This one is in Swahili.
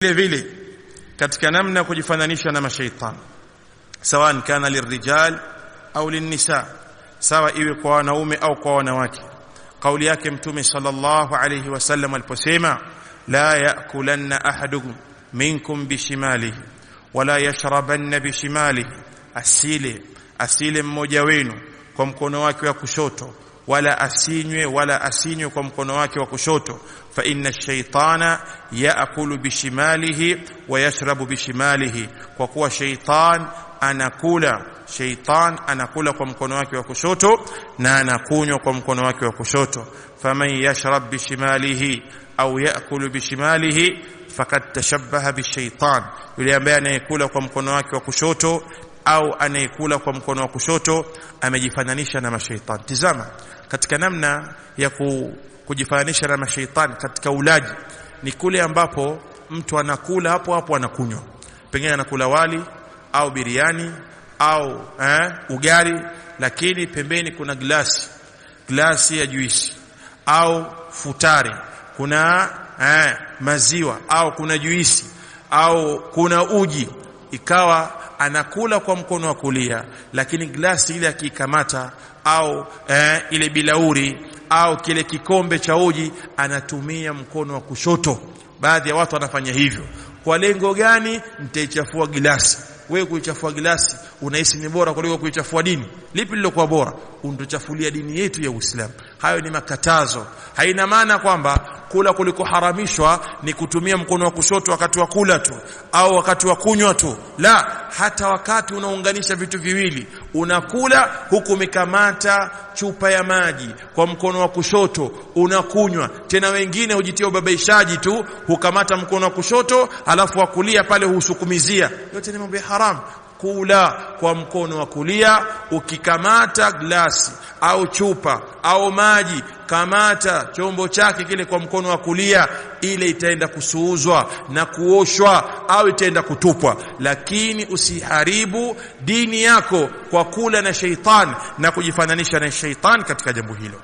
vile vile katika namna kujifananisha na mashaitani, sawa kana lirijal au linnisa, sawa iwe kwa wanaume au kwa wanawake. Kauli yake Mtume sallallahu alayhi wasallam aliposema, la ya'kulanna ahadukum minkum bishimalihi wala yashrabanna bishimalihi, asile mmoja wenu kwa mkono wake wa kushoto, wala asinywe kwa mkono wake wa kushoto. Fa inna ash-shaytana ya'kulu bishimalihi wa yashrabu bishimalihi, kwa kuwa shaytan anakula kwa mkono wake wa kushoto na anakunywa kwa mkono wake wa kushoto. Faman yashrab bishimalihi au ya'kulu bishimalihi faqad tashabbaha bishaytan, yule ambaye anayekula kwa mkono wake wa kushoto au anayekula kwa mkono wa kushoto amejifananisha na mashaitani. Tizama katika namna ya kujifananisha na mashaitani katika ulaji, ni kule ambapo mtu anakula hapo hapo anakunywa, pengine anakula wali au biriani au ugali, lakini pembeni kuna glasi ya juisi au futari, kuna maziwa au kuna juisi au kuna uji, ikawa anakula kwa mkono wa kulia, lakini glasi ile akikamata au ile bilauri au kile kikombe cha uji anatumia mkono wa kushoto. Baadhi ya watu wanafanya hivyo. Kwa lengo gani? Nitaichafua glasi. Wewe kuichafua glasi unahisi ni bora kuliko kuichafua dini? Lipi lilokuwa bora? Undochafulia dini yetu ya Uislamu. Hayo ni makatazo. Haina maana kwamba kula kuliko haramishwa ni kutumia mkono wa kushoto wakati wa kula tu au wakati wa kunywa tu. La, hata wakati unaunganisha vitu viwili, unakula huku umekamata chupa ya maji kwa mkono wa kushoto unakunywa. Tena wengine hujitia ubabaishaji tu, hukamata mkono wa kushoto alafu wa kulia pale husukumizia. Yote ni mambo ya haram. Kula kwa mkono wa kulia, ukikamata glasi au chupa au maji, kamata chombo chake kile kwa mkono wa kulia, ile itaenda kusuuzwa na kuoshwa au itaenda kutupwa. Lakini usiharibu dini yako kwa kula na shaitan na kujifananisha na shaitan katika jambo hilo.